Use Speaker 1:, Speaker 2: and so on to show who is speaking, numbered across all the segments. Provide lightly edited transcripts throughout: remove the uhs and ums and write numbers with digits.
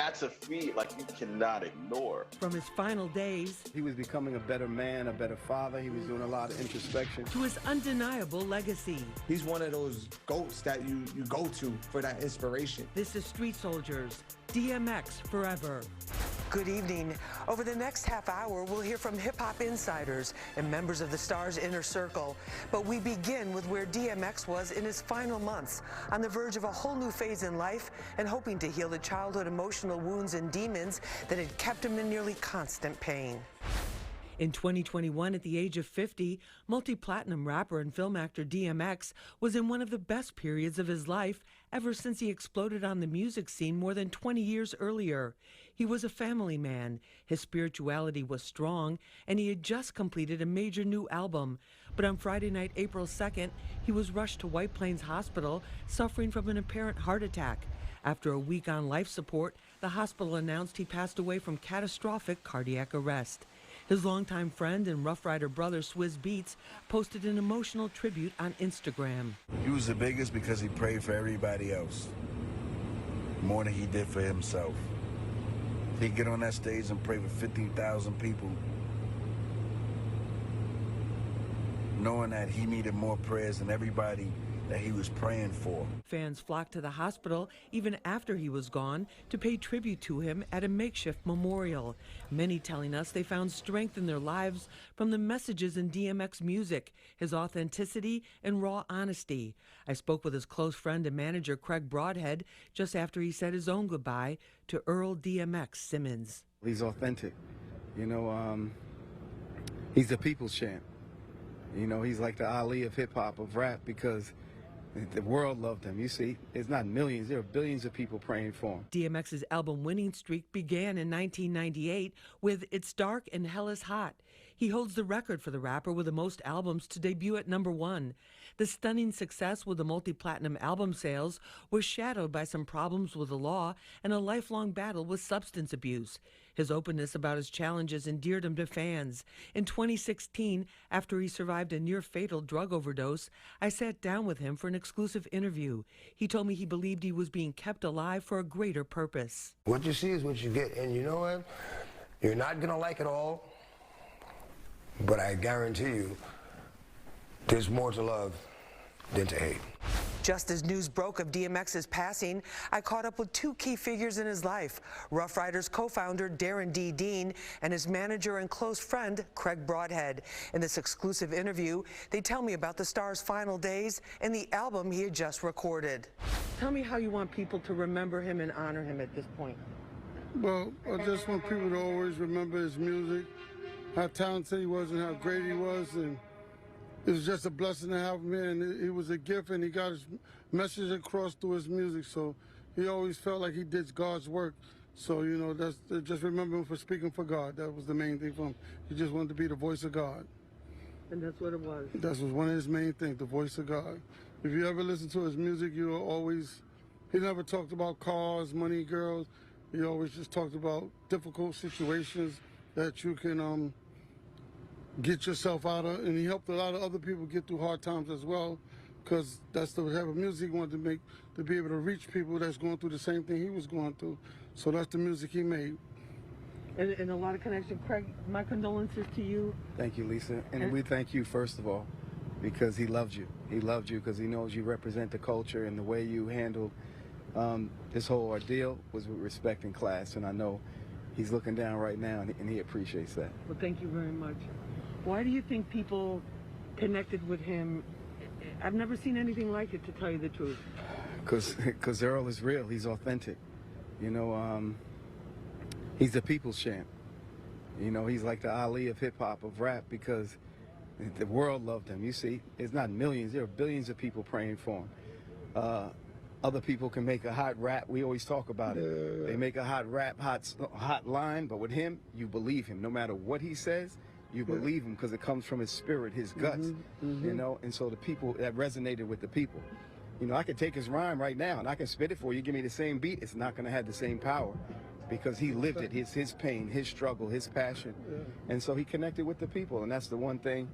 Speaker 1: that's a feat like you cannot ignore.
Speaker 2: From his final days,
Speaker 3: he was becoming a better man, a better father. He was doing a lot of introspection.
Speaker 2: To his undeniable legacy.
Speaker 4: He's one of those GOATs that you go to for that inspiration.
Speaker 2: This is Street Soldiers, DMX Forever.
Speaker 5: Good evening. Over the next half hour, we'll hear from hip-hop insiders and members of the Star's Inner Circle. But we begin with where DMX was in his final months, on the verge of a whole new phase in life and hoping to heal the childhood emotional wounds and demons that had kept him in nearly constant pain.
Speaker 2: In 2021, at the age of 50, multi-platinum rapper and film actor DMX was in one of the best periods of his life ever since he exploded on the music scene more than 20 years earlier. He was a family man, his spirituality was strong, and he had just completed a major new album. But on Friday night, April 2nd, he was rushed to White Plains Hospital suffering from an apparent heart attack. After a week on life support, the hospital announced he passed away from catastrophic cardiac arrest. His longtime friend and Ruff Ryder brother Swizz Beatz posted an emotional tribute on Instagram.
Speaker 6: He was the biggest because he prayed for everybody else, more than he did for himself. He'd get on that stage and pray for 15,000 people, knowing that he needed more prayers than everybody that he was praying for.
Speaker 2: Fans flocked to the hospital even after he was gone to pay tribute to him at a makeshift memorial. Many telling us they found strength in their lives from the messages in DMX music, his authenticity and raw honesty. I spoke with his close friend and manager Craig Brodhead just after he said his own goodbye to Earl DMX Simmons.
Speaker 3: He's authentic. You know, he's the people's champ. You know, he's like the Ali of hip-hop, of rap, because the world loved him. You see, it's not millions, there are billions of people praying for him.
Speaker 2: DMX's album winning streak began in 1998 with It's Dark and Hell is Hot. He holds the record for the rapper with the most albums to debut at #1. The stunning success with the multi-platinum album sales was shadowed by some problems with the law and a lifelong battle with substance abuse. His openness about his challenges endeared him to fans. In 2016, after he survived a near-fatal drug overdose, I sat down with him for an exclusive interview. He told me he believed he was being kept alive for a greater purpose.
Speaker 7: What you see is what you get, and you know what? You're not gonna like it all, but I guarantee you, there's more to love than to hate.
Speaker 5: Just as news broke of DMX's passing, I caught up with two key figures in his life, Ruff Ryders co-founder Darrin D. Dean and his manager and close friend Craig Brodhead. In this exclusive interview, they tell me about the star's final days and the album he had just recorded.
Speaker 2: Tell me how you want people to remember him and honor him at this point.
Speaker 8: Well, I just want people to always remember his music, how talented he was and how great he was, and it was just a blessing to have him here, and it was a gift, and he got his message across through his music, so he always felt like he did God's work. So, you know, just remember him for speaking for God. That was the main thing for him. He just wanted to be the voice of God.
Speaker 2: And that's what it was.
Speaker 8: That was one of his main things, the voice of God. If you ever listen to his music, he never talked about cars, money, girls. He always just talked about difficult situations that you can get yourself out of, and he helped a lot of other people get through hard times as well, because that's the type of music he wanted to make, to be able to reach people that's going through the same thing he was going through. So that's the music he made.
Speaker 2: And a lot of connection. Craig, my condolences to you.
Speaker 3: Thank you, Lisa. And we thank you, first of all, because he loved you. He loved you because he knows you represent the culture, and the way you handled this whole ordeal was with respect and class. And I know he's looking down right now, and he appreciates that.
Speaker 2: Well, thank you very much. Why do you think people connected with him? I've never seen anything like it, to tell you the truth.
Speaker 3: Because Earl is real. He's authentic. You know, he's the people's champ. You know, he's like the Ali of hip-hop, of rap, because the world loved him. You see, it's not millions. There are billions of people praying for him. Other people can make a hot rap. We always talk about it. They make a hot rap, hot line, but with him, you believe him. No matter what he says, you believe him because it comes from his spirit, his guts, you know, and so the people, that resonated with the people. You know, I could take his rhyme right now and I can spit it for you, give me the same beat, it's not going to have the same power because he lived it, his pain, his struggle, his passion, and so he connected with the people, and that's the one thing,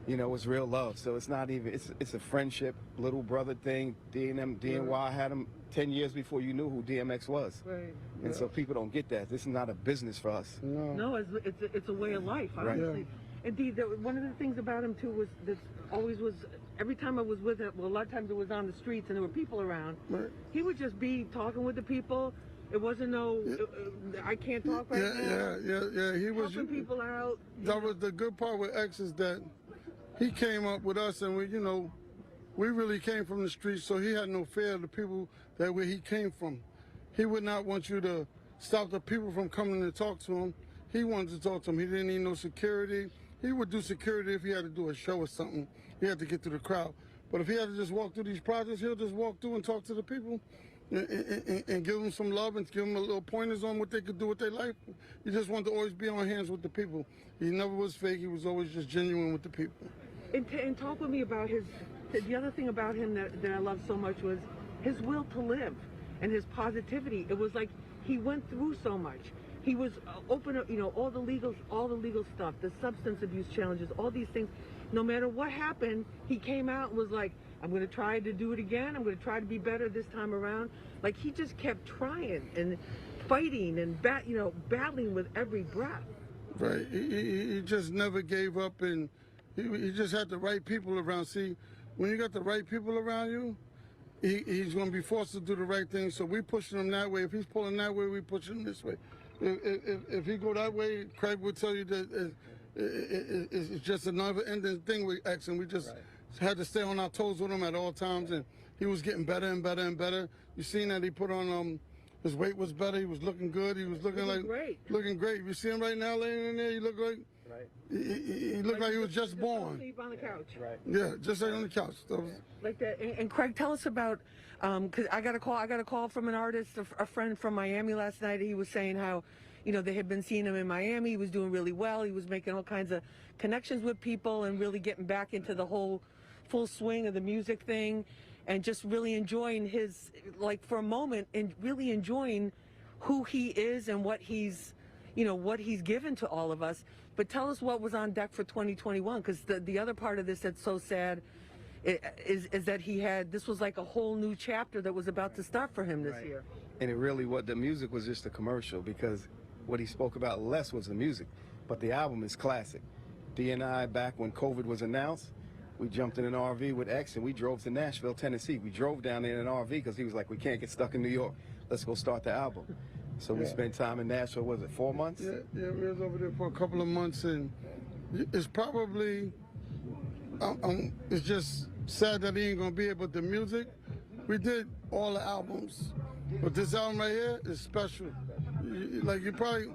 Speaker 3: you know, it's real love. So it's not even, it's a friendship, little brother thing. DNY had him 10 years before you knew who DMX was.
Speaker 2: Right.
Speaker 3: And so people don't get that. This is not a business for us.
Speaker 2: No, it's a way of life, honestly. And one of the things about him too was that always was, every time I was with him, well, a lot of times it was on the streets and there were people around. Right. He would just be talking with the people. It wasn't I can't talk right now.
Speaker 8: Yeah. He was
Speaker 2: helping people out.
Speaker 8: That was the good part with X, is that he came up with us, and we really came from the streets, so he had no fear of the people that where he came from. He would not want you to stop the people from coming to talk to him. He wanted to talk to them. He didn't need no security. He would do security if he had to do a show or something. He had to get through the crowd. But if he had to just walk through these projects, he'll just walk through and talk to the people and give them some love and give them a little pointers on what they could do with their life. He just wanted to always be on hands with the people. He never was fake. He was always just genuine with the people.
Speaker 2: And talk with me about the other thing about him that I loved so much was his will to live and his positivity. It was like he went through so much. He was open up, all the legal stuff, the substance abuse challenges, all these things. No matter what happened, he came out and was like, I'm going to try to do it again. I'm going to try to be better this time around. Like, he just kept trying and fighting and battling with every breath.
Speaker 8: Right. He just never gave up, and he just had the right people around. See, when you got the right people around you, he's going to be forced to do the right thing. So we pushing him that way. If he's pulling that way, we pushing him this way. If he go that way, Craig would tell you that it's just another ending thing with X, and we just had to stay on our toes with him at all times, and he was getting better and better and better. You seen that he put on his weight was better. He was looking good. He was looking great. Looking great. You see him right now laying in there. He look like he looked like he was just born.
Speaker 2: Sleep on the couch.
Speaker 8: Right. Yeah, just like on the couch.
Speaker 2: Like that. And Craig, tell us about. Cause I got a call from an artist, a friend from Miami last night. He was saying how, they had been seeing him in Miami. He was doing really well. He was making all kinds of connections with people and really getting back into the whole full swing of the music thing, and just really enjoying his, like, for a moment, and really enjoying who he is and what he's given to all of us. But tell us what was on deck for 2021, because the other part of this that's so sad is that this was like a whole new chapter that was about to start for him this year.
Speaker 3: And it really, the music was just a commercial, because what he spoke about less was the music, but the album is classic. D and I, back when COVID was announced, we jumped in an RV with X and we drove to Nashville, Tennessee. We drove down there in an RV because he was like, we can't get stuck in New York. Let's go start the album. So we spent time in Nashville, was it 4 months?
Speaker 8: Yeah, we was over there for a couple of months, and it's probably, it's just sad that he ain't gonna be here, but the music, we did all the albums. But this album right here is special. Like, you probably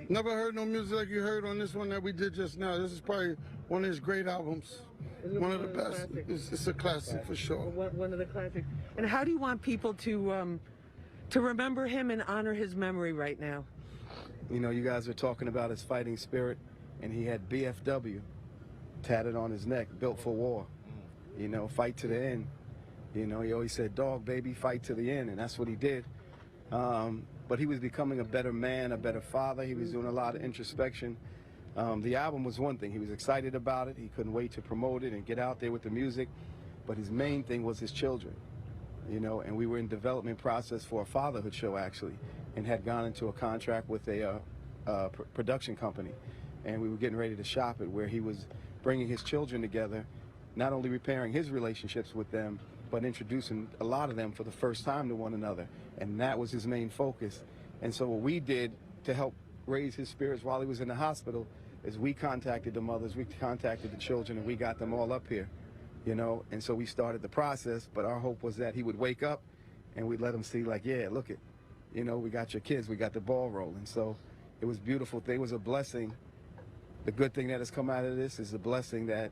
Speaker 8: never heard no music like you heard on this one that we did just now. This is probably one of his great albums. One of the best. It's a classic for sure.
Speaker 2: One of the classics. And how do you want people to remember him and honor his memory right now?
Speaker 3: You guys are talking about his fighting spirit, and he had BFW tatted on his neck, built for war. Fight to the end. He always said, dog, baby, fight to the end, and that's what he did. But he was becoming a better man, a better father. He was doing a lot of introspection. The album was one thing. He was excited about it. He couldn't wait to promote it and get out there with the music. But his main thing was his children, and we were in development process for a fatherhood show, actually, and had gone into a contract with a production company. And we were getting ready to shop it, where he was bringing his children together, not only repairing his relationships with them, but introducing a lot of them for the first time to one another. And that was his main focus. And so what we did to help raise his spirits while he was in the hospital is we contacted the mothers, we contacted the children, and we got them all up here, and so we started the process. But our hope was that he would wake up and we'd let him see, like, yeah, look it, we got your kids, we got the ball rolling. So it was a beautiful thing. It was a blessing. The good thing that has come out of this is a blessing that,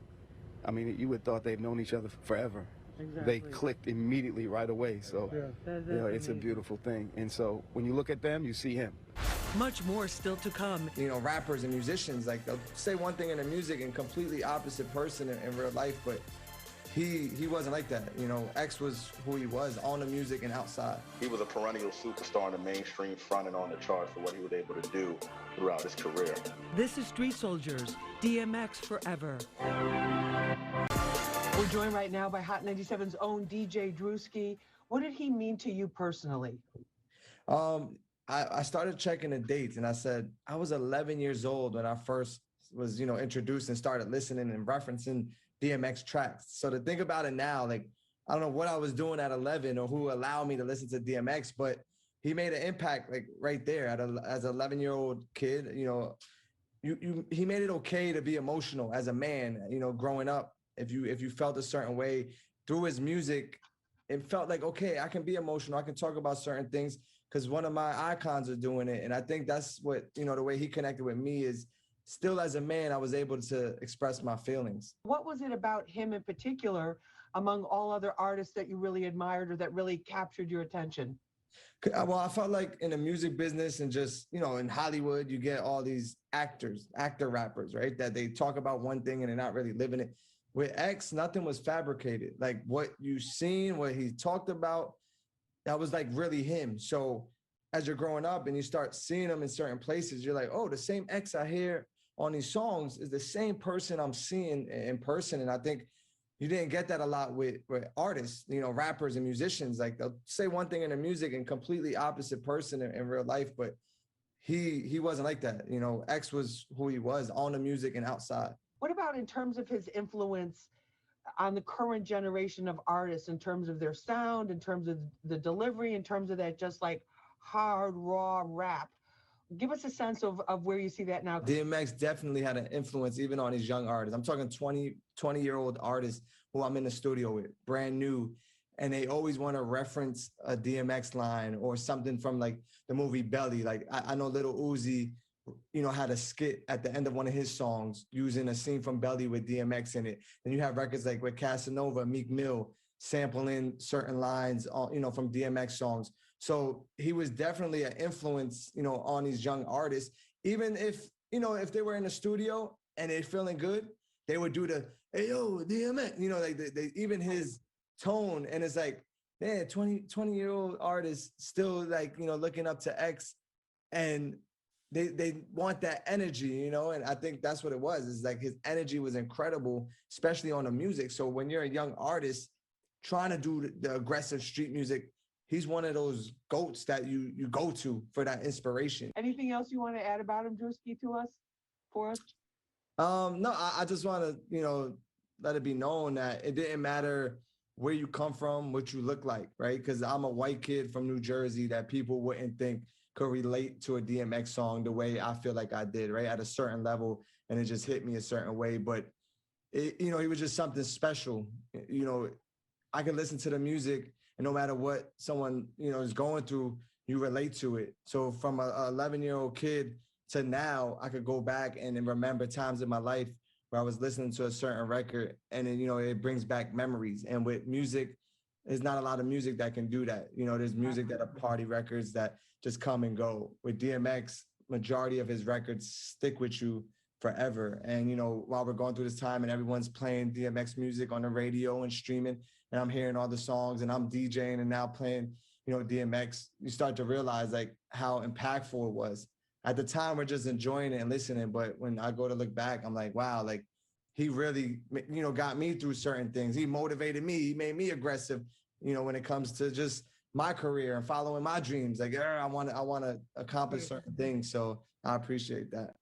Speaker 3: you would have thought they've known each other forever. Exactly. They clicked immediately right away. So, it's a beautiful thing. And so when you look at them, you see him.
Speaker 2: Much more still to come.
Speaker 9: Rappers and musicians, like, they'll say one thing in their music and completely opposite person in real life, but he wasn't like that. X was who he was on the music and outside.
Speaker 1: He was a perennial superstar in the mainstream front and on the charts for what he was able to do throughout his career.
Speaker 2: This is Street Soldiers, DMX Forever. We're joined right now by Hot 97's own DJ Drewski.
Speaker 5: What did he mean to you personally?
Speaker 9: I started checking the dates, and I said I was 11 years old when I first was, introduced and started listening and referencing DMX tracks. So to think about it now, like, I don't know what I was doing at 11 or who allowed me to listen to DMX, but he made an impact like right there as an 11-year-old kid. He made it okay to be emotional as a man, growing up. If you felt a certain way through his music, it felt like, okay, I can be emotional. I can talk about certain things because one of my icons are doing it. And I think that's what, the way he connected with me is still as a man, I was able to express my feelings.
Speaker 5: What was it about him in particular, among all other artists, that you really admired or that really captured your attention?
Speaker 9: Well, I felt like in the music business and just, in Hollywood, you get all these actor rappers, right? That they talk about one thing and they're not really living it. With X, nothing was fabricated. Like what you seen, what he talked about, that was like really him. So as you're growing up and you start seeing him in certain places, you're like, oh, the same X I hear on these songs is the same person I'm seeing in person. And I think you didn't get that a lot with artists, rappers and musicians. Like they'll say one thing in the music and completely opposite person in real life, but he wasn't like that. X was who he was on the music and outside.
Speaker 5: What about in terms of his influence on the current generation of artists, in terms of their sound, in terms of the delivery, in terms of that just like hard, raw rap? Give us a sense of where you see that now.
Speaker 9: DMX definitely had an influence even on these young artists. I'm talking 20-year-old artists who I'm in the studio with, brand new, and they always want to reference a DMX line or something from like the movie Belly. Like I know Lil Uzi, had a skit at the end of one of his songs using a scene from Belly with DMX in it. And you have records like with Casanova, Meek Mill, sampling certain lines, from DMX songs. So he was definitely an influence, on these young artists. Even if, if they were in the studio and they're feeling good, they would do the, hey, yo, DMX, like they even his tone. And it's like, man, 20-year-old artists still like, looking up to X, and they want that energy, and I think that's what it was. It's like his energy was incredible, especially on the music. So when you're a young artist trying to do the aggressive street music, he's one of those GOATs that you go to for that inspiration.
Speaker 5: Anything else you want to add about him, Drewski, for us?
Speaker 9: No, I just want to, let it be known that it didn't matter where you come from, what you look like, right? Because I'm a white kid from New Jersey that people wouldn't think could relate to a DMX song the way I feel like I did, right? At a certain level, and it just hit me a certain way. But, he was just something special. I could listen to the music, and no matter what someone, is going through, you relate to it. So from a 11-year-old kid to now, I could go back and remember times in my life where I was listening to a certain record, and then, it brings back memories. And with music, there's not a lot of music that can do that. There's music that are party records that just come and go. With DMX, majority of his records stick with you forever. And, while we're going through this time and everyone's playing DMX music on the radio and streaming, and I'm hearing all the songs and I'm DJing and now playing, DMX, you start to realize like how impactful it was. At the time, we're just enjoying it and listening. But when I go to look back, I'm like, wow, like he really, got me through certain things. He motivated me. He made me aggressive, when it comes to just my career and following my dreams. Like, I want to accomplish certain things. So I appreciate that.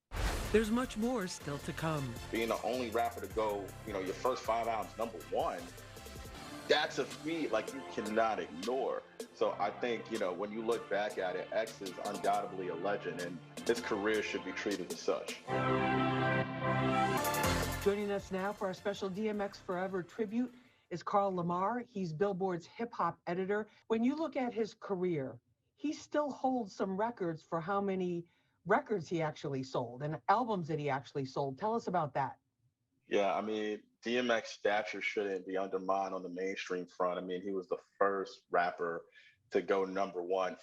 Speaker 2: There's much more still to come.
Speaker 1: Being the only rapper to go, your first 5 albums #1, that's a feat like you cannot ignore. So I think, when you look back at it, X is undoubtedly a legend, and his career should be treated as such.
Speaker 5: Joining us now for our special DMX Forever tribute is Carl LaMarre. He's Billboard's hip-hop editor. When you look at his career, he still holds some records for how many records he actually sold and albums that he actually sold. Tell us about that.
Speaker 1: Yeah, I mean, DMX stature shouldn't be undermined on the mainstream front. I mean, he was the first rapper to go #1.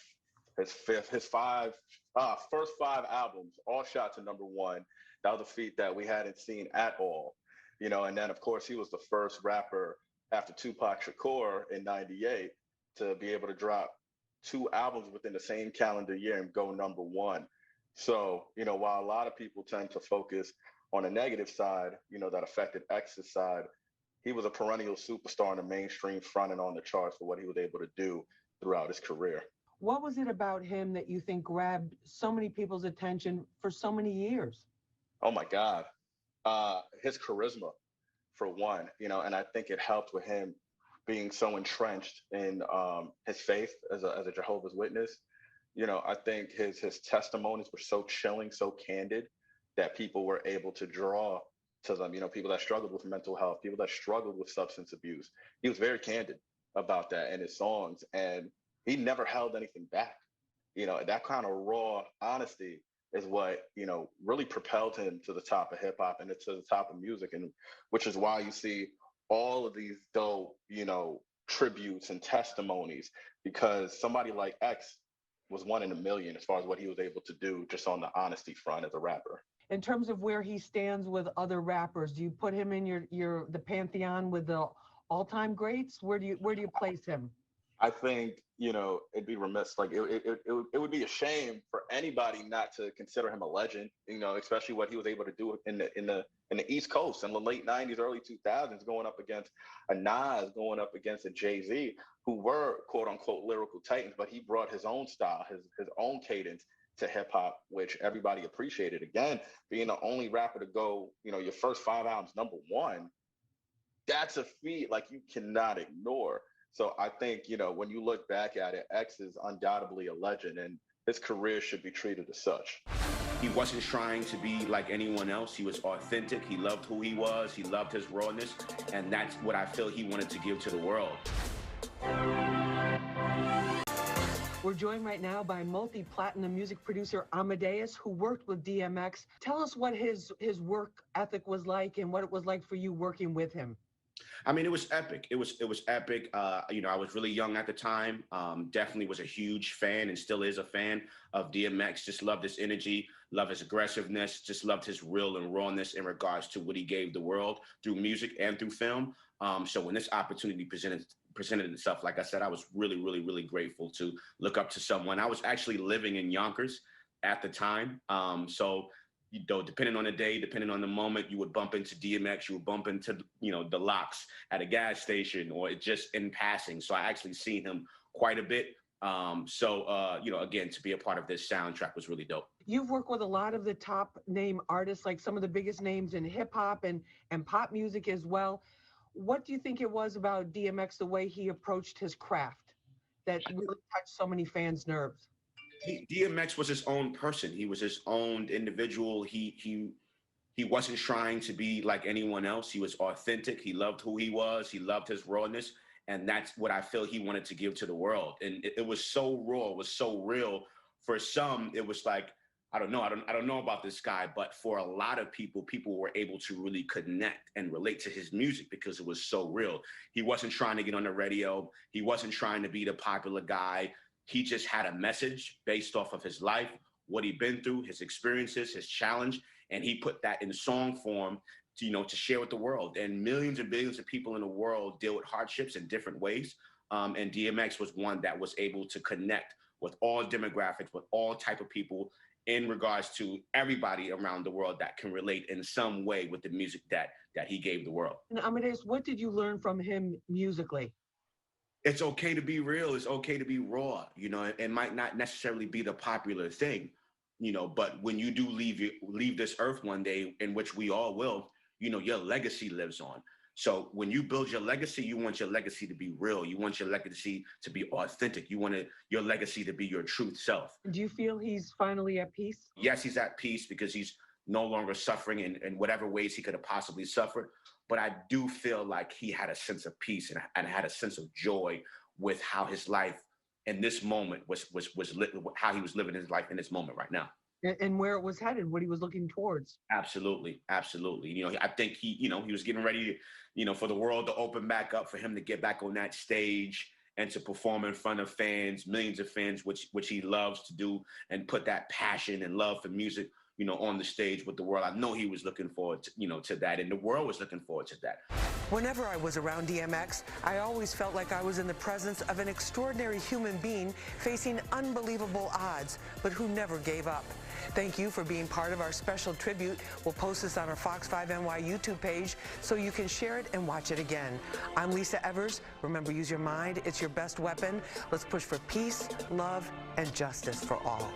Speaker 1: His first 5 albums all shot to #1. That was a feat that we hadn't seen at all. And then of course he was the first rapper after Tupac Shakur in '98 to be able to drop 2 albums within the same calendar year and go #1. So, while a lot of people tend to focus on the negative side, that affected X's side, he was a perennial superstar in the mainstream front and on the charts for what he was able to do throughout his career.
Speaker 5: What was it about him that you think grabbed so many people's attention for so many years?
Speaker 1: Oh my God. His charisma, for one, and I think it helped with him being so entrenched in his faith as a Jehovah's Witness. I think his testimonies were so chilling, so candid, that people were able to draw to them, people that struggled with mental health, people that struggled with substance abuse. He was very candid about that in his songs, and he never held anything back. That kind of raw honesty is what, really propelled him to the top of hip hop and to the top of music. And which is why you see all of these dope, tributes and testimonies, because somebody like X was 1 in a million as far as what he was able to do just on the honesty front as a rapper.
Speaker 5: In terms of where he stands with other rappers, do you put him in the pantheon with the all-time greats? Where do you place him?
Speaker 1: I think, it'd be remiss, like it would be a shame for anybody not to consider him a legend, especially what he was able to do in the East Coast in the late 90s, early 2000s, going up against a Nas, going up against a Jay-Z, who were quote unquote lyrical titans, but he brought his own style, his own cadence to hip hop, which everybody appreciated. Again, being the only rapper to go, your first 5 albums #1, that's a feat like you cannot ignore. So I think, when you look back at it, X is undoubtedly a legend, and his career should be treated as such.
Speaker 10: He wasn't trying to be like anyone else. He was authentic. He loved who he was. He loved his rawness. And that's what I feel he wanted to give to the world.
Speaker 5: We're joined right now by multi-platinum music producer Amadeus, who worked with DMX. Tell us what his work ethic was like and what it was like for you working with him.
Speaker 10: I mean, it was epic. It was epic. I was really young at the time. Definitely was a huge fan and still is a fan of DMX. Just loved his energy, loved his aggressiveness, just loved his real and rawness in regards to what he gave the world through music and through film. So when this opportunity presented itself, like I said, I was really, really, really grateful to look up to someone. I was actually living in Yonkers at the time. So depending on the day, depending on the moment, you would bump into DMX, you would bump into, the Locks at a gas station or just in passing. So I actually seen him quite a bit. Again, to be a part of this soundtrack was really dope.
Speaker 5: You've worked with a lot of the top name artists, like some of the biggest names in hip hop and pop music as well. What do you think it was about DMX, the way he approached his craft, that really touched so many fans' nerves?
Speaker 10: DMX was his own person. He was his own individual. He wasn't trying to be like anyone else. He was authentic. He loved who he was. He loved his rawness. And that's what I feel he wanted to give to the world. And it was so raw, it was so real. For some, it was like, I don't know about this guy, but for a lot of people were able to really connect and relate to his music because it was so real. He wasn't trying to get on the radio. He wasn't trying to be the popular guy. He just had a message based off of his life, what he'd been through, his experiences, his challenge, and he put that in song form to share with the world. And millions and billions of people in the world deal with hardships in different ways. And DMX was one that was able to connect with all demographics, with all type of people in regards to everybody around the world that can relate in some way with the music that he gave the world.
Speaker 5: And Amadeus, what did you learn from him musically?
Speaker 10: It's okay to be real. It's okay to be raw. It might not necessarily be the popular thing, but when you do leave this earth one day, in which we all will, your legacy lives on. So when you build your legacy, you want your legacy to be real. You want your legacy to be authentic. You want your legacy to be your truth self.
Speaker 5: Do you feel he's finally at peace?
Speaker 10: Yes, he's at peace because he's no longer suffering in whatever ways he could have possibly suffered. But I do feel like he had a sense of peace and had a sense of joy with how his life in this moment was how he was living his life in this moment right now.
Speaker 5: And where it was headed, what he was looking towards.
Speaker 10: Absolutely. Absolutely. I think he was getting ready, for the world to open back up, for him to get back on that stage and to perform in front of fans, millions of fans, which he loves to do, and put that passion and love for music, on the stage with the world. I know he was looking forward to, to that, and the world was looking forward to that.
Speaker 5: Whenever I was around DMX, I always felt like I was in the presence of an extraordinary human being facing unbelievable odds, but who never gave up. Thank you for being part of our special tribute. We'll post this on our Fox 5 NY YouTube page so you can share it and watch it again. I'm Lisa Evers. Remember, use your mind. It's your best weapon. Let's push for peace, love, and justice for all.